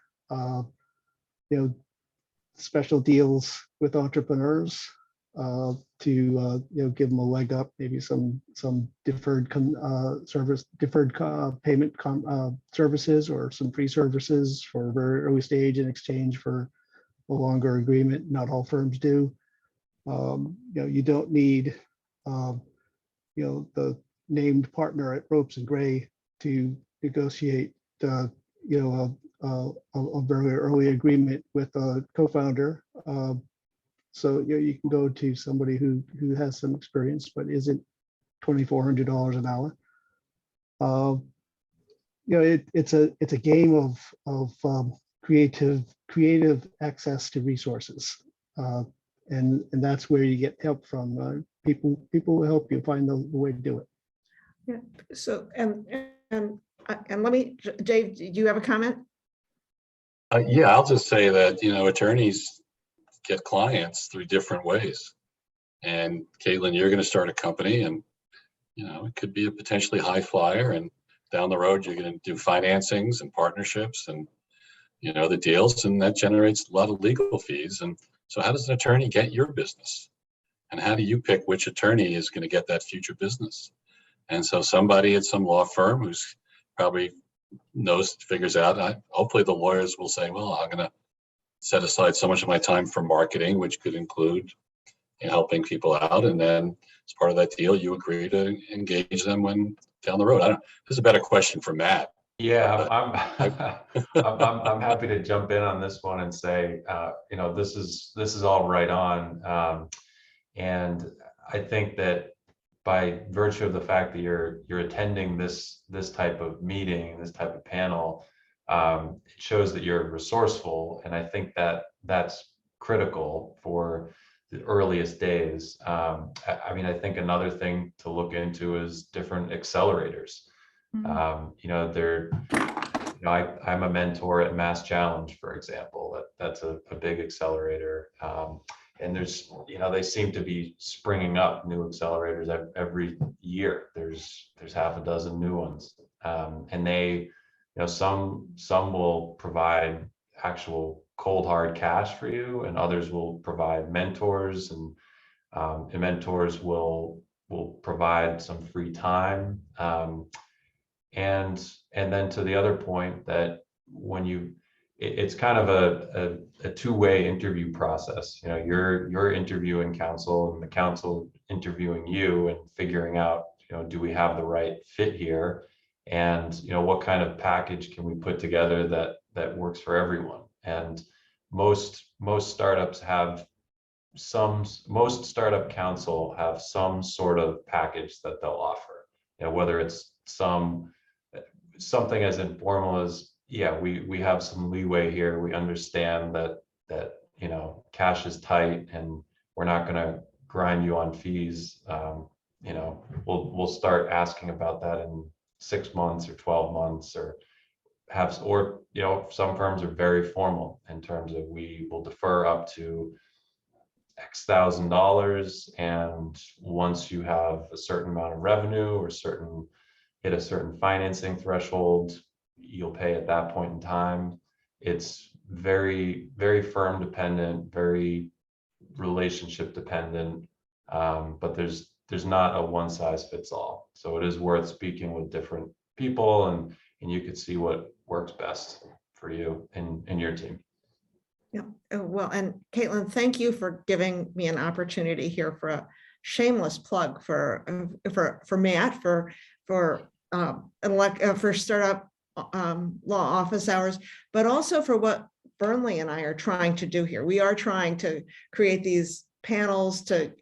special deals with entrepreneurs to give them a leg up, maybe some deferred payment services or some free services for a very early stage in exchange for a longer agreement. Not all firms do. You don't need the named partner at Ropes and Gray to negotiate a very early agreement with a co-founder. So you can go to somebody who has some experience but isn't $2,400 an hour. It's a game of creative access to resources, and that's where you get help from. People will help you find the way to do it. Yeah. So and let me, Dave, do you have a comment? Yeah, I'll just say that, attorneys get clients through different ways. And Caitlin, you're going to start a company and, it could be a potentially high flyer. And down the road, you're going to do financings and partnerships and, the deals. And that generates a lot of legal fees. And so how does an attorney get your business? And how do you pick which attorney is going to get that future business? And so somebody at some law firm who's probably figures out, hopefully the lawyers will say, well, I'm going to set aside so much of my time for marketing, which could include helping people out. And then as part of that deal, you agree to engage them when down the road. This is a better question for Matt. Yeah, I'm happy to jump in on this one and say, this is all right on. And I think that by virtue of the fact that you're attending this type of meeting, this type of panel, it shows that you're resourceful, and I think that that's critical for the earliest days. I think another thing to look into is different accelerators. I'm a mentor at Mass Challenge, for example. That's a big accelerator. And there's, they seem to be springing up new accelerators every year. There's half a dozen new ones, and they some will provide actual cold hard cash for you, and others will provide mentors, and mentors will provide some free time. And then to the other point, that when it's kind of a two-way interview process. You're interviewing council, and the council interviewing you, and figuring out, do we have the right fit here, and what kind of package can we put together that works for everyone. And most startup council have some sort of package that they'll offer, whether it's something as informal as, yeah, we have some leeway here. We understand that cash is tight, and we're not going to grind you on fees. We'll start asking about that in 6 months or 12 months, or some firms are very formal in terms of, we will defer up to X thousand dollars, and once you have a certain amount of revenue, or hit a certain financing threshold, you'll pay at that point in time. It's very, very firm dependent, very relationship dependent, but there's not a one size fits all. So it is worth speaking with different people, and you could see what works best for you and your team. Yeah, well, and Caitlin, thank you for giving me an opportunity here for a shameless plug for Matt for startup law office hours, but also for what Burnley and I are trying to do here. We are trying to create these panels to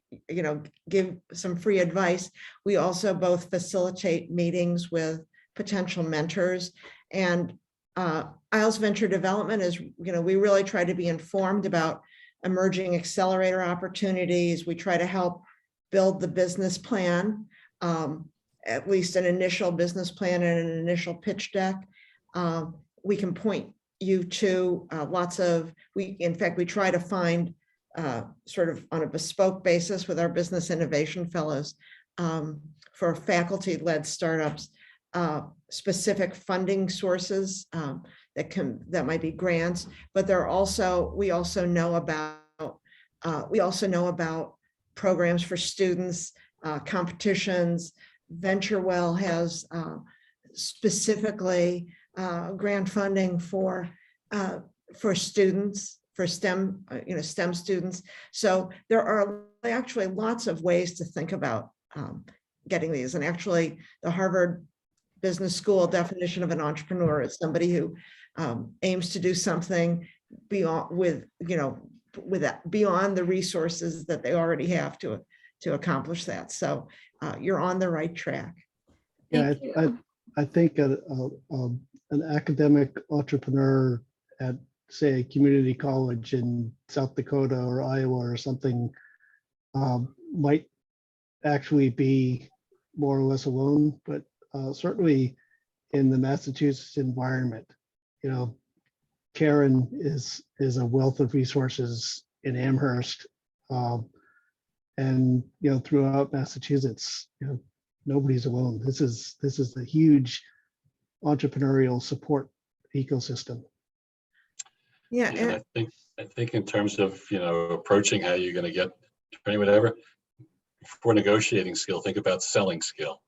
give some free advice. We also both facilitate meetings with potential mentors, and ISLE's Venture Development is, we really try to be informed about emerging accelerator opportunities. We try to help build the business plan, at least an initial business plan and an initial pitch deck. We can point you to in fact, we try to find sort of on a bespoke basis with our business innovation fellows for faculty-led startups, specific funding sources that might be grants, but we also know about programs for students, competitions. VentureWell has specifically grant funding for students, for STEM, STEM students. So there are actually lots of ways to think about getting these. And actually, the Harvard Business School definition of an entrepreneur is somebody who aims to do something beyond beyond the resources that they already have to accomplish that. So you're on the right track. Yeah, I think an academic entrepreneur at, say, a community college in South Dakota or Iowa or something might actually be more or less alone, but certainly in the Massachusetts environment, Karen is a wealth of resources in Amherst, and throughout Massachusetts, nobody's alone. This is the huge entrepreneurial support ecosystem. Yeah, And I think in terms of approaching how you're going to get whatever, for negotiating skill, think about selling skill.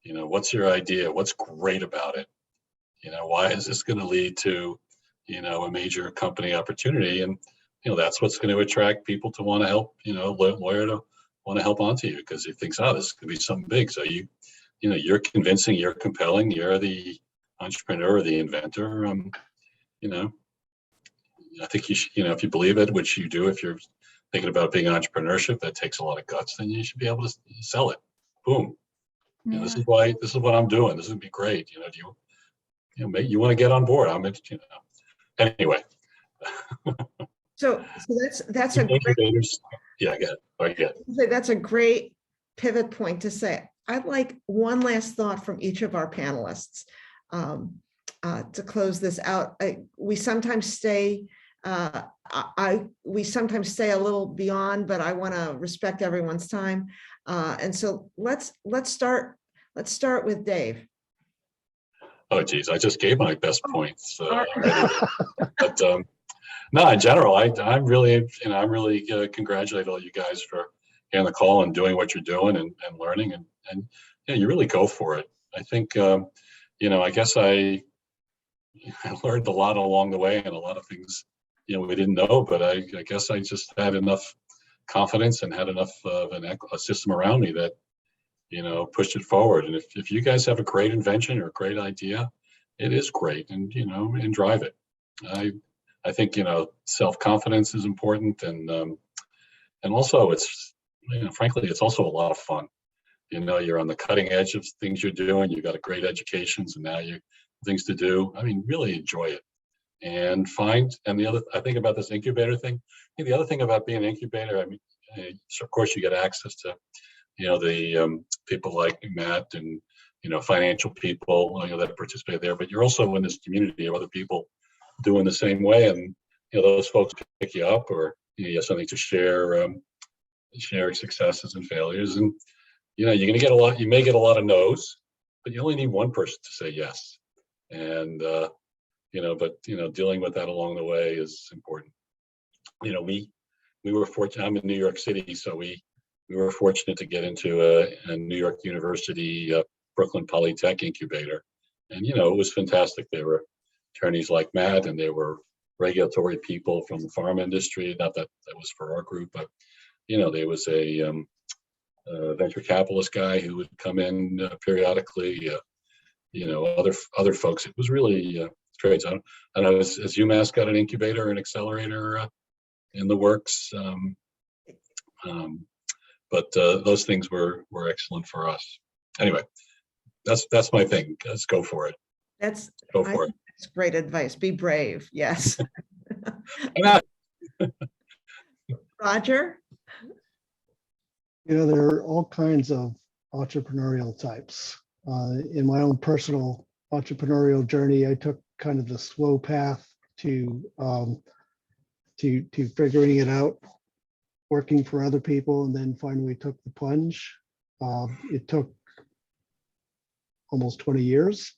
What's your idea? What's great about it? Why is this going to lead to a major company opportunity? And that's what's going to attract people to want to help, lawyer to want to help onto you, because he thinks, oh, this could be something big. So you're convincing, you're compelling, you're the entrepreneur, the inventor. I think you should, if you believe it, which you do, if you're thinking about being entrepreneurship, that takes a lot of guts, then you should be able to sell it. Boom. Yeah. This is what I'm doing. This would be great. Do you want to get on board? I'm interested. Anyway. So that's a great, yeah, go ahead. that's a great pivot point to say. I'd like one last thought from each of our panelists to close this out. We sometimes stay a little beyond, but I want to respect everyone's time. And so let's start with Dave. Oh, geez, I just gave my best points All right. already. But no, in general, I'm really, I'm really congratulate all you guys for getting the call and doing what you're doing and learning and you really go for it. I think, I guess I learned a lot along the way and a lot of things, we didn't know, but I guess I just had enough confidence and had enough of a system around me that, pushed it forward. And if you guys have a great invention or a great idea, it is great and drive it. I think, self-confidence is important and also it's, frankly, it's also a lot of fun. You're on the cutting edge of things you're doing. You've got a great educations and now you things to do. I mean, really enjoy it and I think about this incubator thing. The other thing about being an incubator, I mean, so of course you get access to, the people like Matt and, financial people, that participate there, but you're also in this community of other people doing the same way. And, those folks pick you up or you have something to share, share successes and failures. And, you're going to get you may get a lot of no's, but you only need one person to say yes. And, dealing with that along the way is important. We were fortunate, I'm in New York City, so we were fortunate to get into a New York University, Brooklyn Polytech incubator. And, it was fantastic. There were attorneys like Matt and there were regulatory people from the pharma industry. Not that that was for our group, but, there was a venture capitalist guy who would come in periodically, other folks. It was really great. So I don't know, has UMass got an incubator, an accelerator in the works? But those things were excellent for us. Anyway, that's my thing. Let's go for it. That's great advice. Be brave. Yes. Roger? There are all kinds of entrepreneurial types. In my own personal entrepreneurial journey, I took kind of the slow path to figuring it out, working for other people, and then finally took the plunge. It took almost 20 years.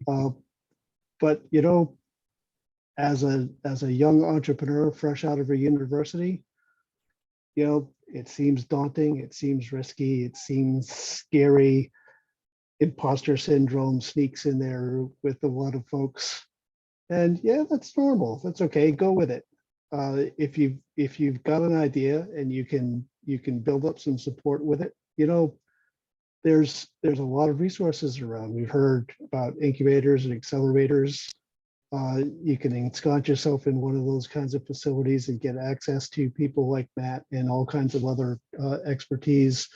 But as a young entrepreneur fresh out of a university, it seems daunting, it seems risky, it seems scary. Imposter syndrome sneaks in there with a lot of folks. And yeah, that's normal. That's okay. Go with it. If you've got an idea and you can build up some support with it, there's a lot of resources around. We've heard about incubators and accelerators. You can ensconce yourself in one of those kinds of facilities and get access to people like Matt and all kinds of other expertise.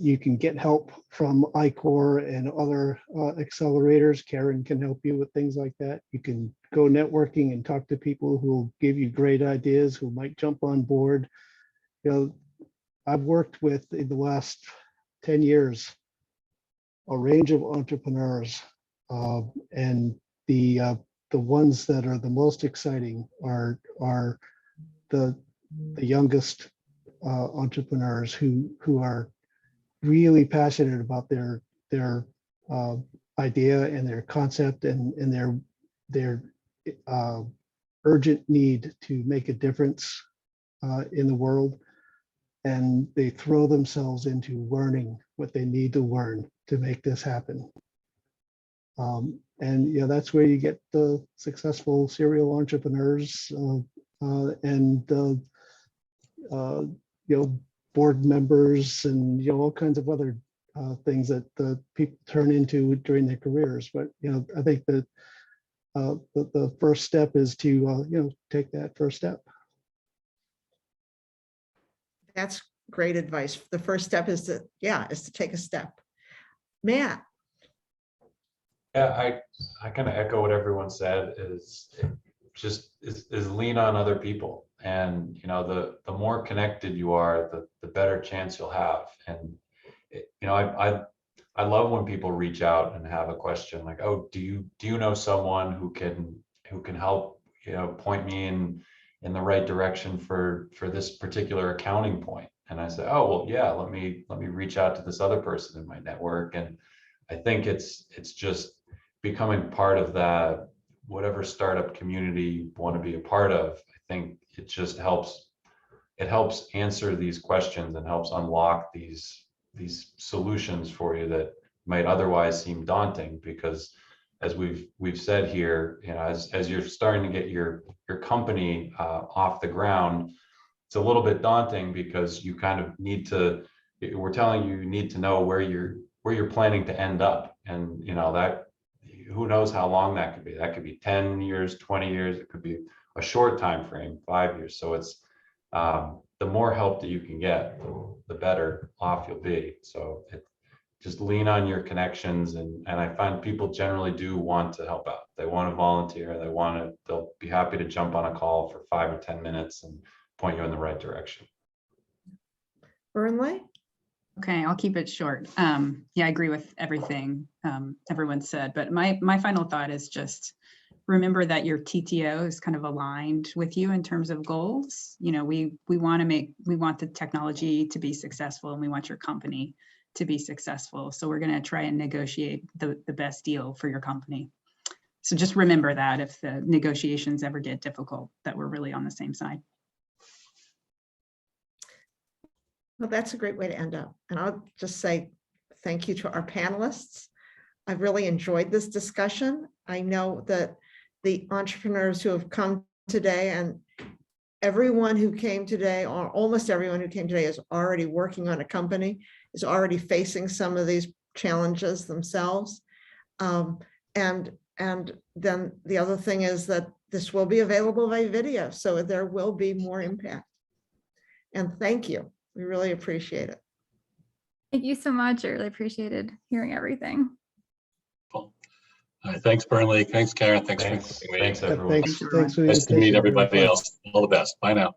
You can get help from I-Corps and other accelerators. Karen can help you with things like that. You can go networking and talk to people who will give you great ideas, who might jump on board. I've worked with, in the last 10 years, a range of entrepreneurs, and the ones that are the most exciting are the youngest entrepreneurs who are really passionate about their idea and their concept and their urgent need to make a difference in the world, and they throw themselves into learning what they need to learn to make this happen. And that's where you get the successful serial entrepreneurs and board members and all kinds of other things that the people turn into during their careers. But I think that the first step is to take that first step. That's great advice. The first step is to take a step. Matt? Yeah, I kind of echo what everyone said. Is lean on other people, and the more connected you are, the better chance you'll have. And I love when people reach out and have a question like, oh, do you know someone who can help point me in the right direction for this particular accounting point? And I say, oh well, yeah, let me reach out to this other person in my network. And I think it's just becoming part of that, whatever startup community you want to be a part of. I think it just helps. It helps answer these questions and helps unlock these solutions for you that might otherwise seem daunting, because as we've said here, you know, as you're starting to get your company off the ground, it's a little bit daunting because you kind of need to, we're telling you, you need to know where you're planning to end up. And you know, that, who knows how long that could be. That could be 10 years, 20 years, it could be a short time frame, 5 years. So it's the more help that you can get, the better off you'll be. So just lean on your connections, and I find people generally do want to help out. They want to volunteer. They'll be happy to jump on a call for 5 or 10 minutes and point you in the right direction. Burnley? Okay, I'll keep it short. Yeah, I agree with everything everyone said, but my final thought is just remember that your TTO is kind of aligned with you in terms of goals. You know, we want the technology to be successful, and we want your company to be successful. So we're going to try and negotiate the best deal for your company. So just remember that if the negotiations ever get difficult, that we're really on the same side. Well, that's a great way to end up. And I'll just say thank you to our panelists. I've really enjoyed this discussion. I know that the entrepreneurs who have come today, and everyone who came today, or almost everyone who came today, is already working on a company, is already facing some of these challenges themselves. And then the other thing is that this will be available by video, so there will be more impact. And thank you. We really appreciate it. Thank you so much. I really appreciated hearing everything. All right, thanks, Burnley. Thanks, Karen. Thanks for Thanks, including me. thanks everyone. Thanks for the Nice to meet invitation. everybody else. All the best. Bye now.